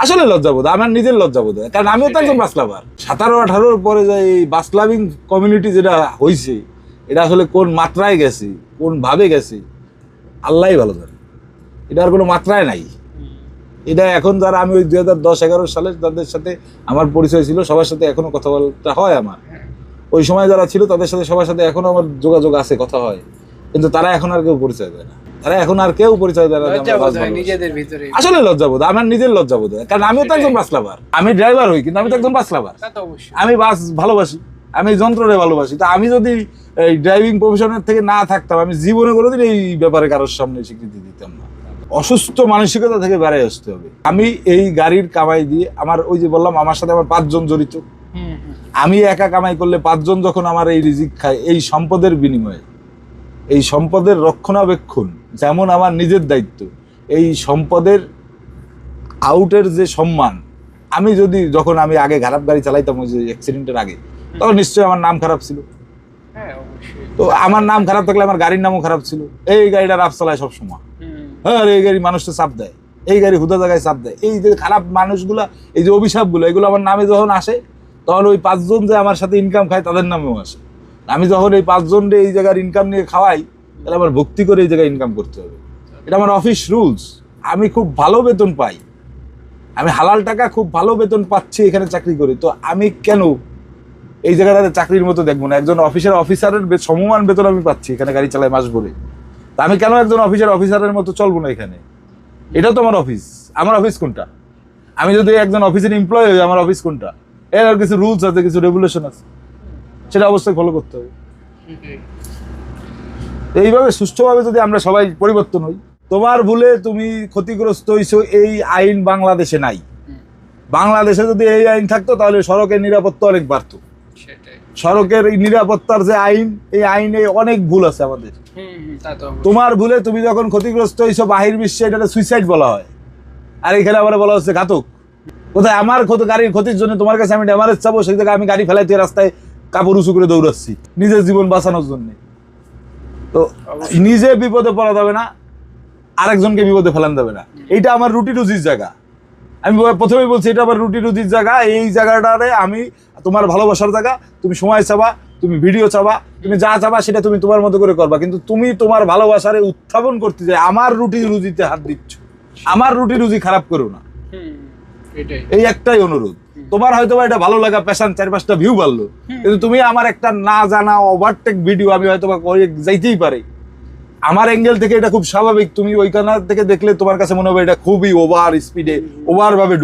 আসলে লজ্জাবোধ, আমার নিজের লজ্জাবোধ হয়, কারণ আমিও তো একজন বাস লাভার। 17-18 পরে যে এই বাস লাভিং কমিউনিটি যেটা হয়েছে, এটা আসলে কোন মাত্রায় গেছে, কোন ভাবে গেছে আল্লাহই ভালো জানে। এটা আর কোনো মাত্রায় নাই। এটা এখন যারা আমি ওই 2010-11 সালে তাদের সাথে আমার পরিচয় ছিল, সবার সাথে এখনো কথা বলতে হয় আমার। ওই সময় যারা ছিল তাদের সাথে সবার সাথে এখনো আমার যোগাযোগ আছে, কথা হয়, কিন্তু তারা এখন আর কেউ পরিচয় দেয় না। তারা এখন আর কেউ পরিচয় দেয় না। নিজেদের ভিতরে আসলে লজ্জাবোধ, আমার নিজের লজ্জাবোধ হয়, কারণ আমিও তো একজন বাস লাভার। আমি ড্রাইভার হই, কিন্তু আমি তো একজন বাস লাভার। আমি বাস ভালোবাসি, আমি যন্ত্ররে ভালোবাসি। তা আমি যদি এই ড্রাইভিং প্রফেশনের থেকে না থাকতাম, আমি জীবনে কোনোদিন এই ব্যাপারে কারোর সামনে স্বীকৃতি দিতাম না। অসুস্থ মানসিকতা থেকে বেড়ে আসতে হবে। আমি এই গাড়ির কামাই দিয়ে, আমার ওই যে বললাম আমার সাথে আমার 5 জন জড়িত। আমি একা কামাই করলে 5 জন যখন আমার এই রিজিক খায়, এই সম্পদের বিনিময়ে, এই সম্পদের রক্ষণাবেক্ষণ যেমন আমার নিজের দায়িত্ব, এই সম্পদের আউটের যে সম্মান, আমি যদি যখন আমি আগে খারাপ গাড়ি চালাইতাম ওই যে অ্যাক্সিডেন্টের আগে, তখন নিশ্চয়ই আমার নাম খারাপ ছিল। তো আমার নাম খারাপ থাকলে আমার গাড়ির নামও খারাপ ছিল। এই গাড়িটা রাফ চালায় সবসময়, হ্যাঁ, এই গাড়ি মানুষটা চাপ দেয়, এই গাড়ি হুদা জায়গায় চাপ দেয়, এই যে খারাপ মানুষগুলা, এই যে অভিশাপগুলো, এগুলো আমার নামে যখন আসে, তখন ওই 5 জন যে আমার সাথে ইনকাম খায় তাদের নামেও আসে। আমি যখন এই 5 জন এই জায়গার ইনকাম নিয়ে খাওয়াই, তাহলে আমার ভক্তি করে এই জায়গায় ইনকাম করতে হবে। এটা আমার অফিস রুলস। আমি খুব ভালো বেতন পাই, আমি হালাল টাকা খুব ভালো বেতন পাচ্ছি এখানে চাকরি করি, তো আমি কেন এই জায়গাটাতে চাকরির মতো দেখবো না? একজন অফিসারের সমমান বেতন আমি পাচ্ছি এখানে গাড়ি চালায় মাস ভরে, তা আমি কেন একজন অফিসারের মতো চলবো না এখানে? এটাও তো আমার অফিস। আমার অফিস কোনটা? আমি যদি একজন অফিসের এমপ্লয়ি হই, আমার অফিস কোনটা? এর কিছু রুলস আছে, কিছু রেগুলেশন আছে, সেটা অবশ্যই ফলো করতে হবে। এইভাবে সুষ্ঠুভাবে যদি আমরা সবাই পরিবর্তন হই। তোমার ভুলে তুমি ক্ষতিগ্রস্ত হইছো, এই আইন বাংলাদেশে নাই। বাংলাদেশে যদি এই আইন থাকতো তাহলে সড়কের নিরাপত্তা অনেক বাড়তো। সড়কের নিরাপত্তার যে আইন, এই আইনে অনেক ভুল আছে আমাদের। তোমার ভুলে তুমি যখন ক্ষতিগ্রস্ত হইছো, বাহির বিশ্বে এটা সুইসাইড বলা হয়, আর এখানে আবার বলা হচ্ছে ঘাতক। কোথায় আমার গাড়ির ক্ষতির জন্য তোমার কাছে আমি ড্যামারেজ চাবো, সেই জায়গায় আমি গাড়ি ফেলাইতে রাস্তায় কাপড় উঁচু করে দৌড়াচ্ছি নিজের জীবন বাঁচানোর জন্য। তো নিজে বিপদে পড়া যাবে না, আরেকজনকে বিপদে ফেলান যাবে না। এইটা আমার রুটি রুজির জায়গা। আমি প্রথমেই বলছি, এটা আমার রুটি রুজির জায়গা। এই জায়গাটারে আমি তোমার ভালোবাসার জায়গা। তুমি সময় চাবা, তুমি ভিডিও চাবা, তুমি যা চাবা সেটা তুমি তোমার মতো করে করবা, কিন্তু তুমি তোমার ভালোবাসারে উত্থাপন করতে যাই আমার রুটি রুজিতে হাত দিচ্ছ। আমার রুটি রুজি খারাপ করো না, এই একটাই অনুরোধ। তোমার হয়তো এটা ভালো লাগা, প্যাশন, 4-5টা ভিউ বাড়লো, কিন্তু তুমি আমার একটা না জানা ওভারটেক ভিডিও আমি হয়তো যাইতেই পারে, আমার অ্যাঙ্গেল থেকে এটা খুব স্বাভাবিক, তুমি ওইখান থেকে দেখলে তোমার কাছে মনে হবে এটা খুবই ওভার স্পিডে, ওভার ভাবে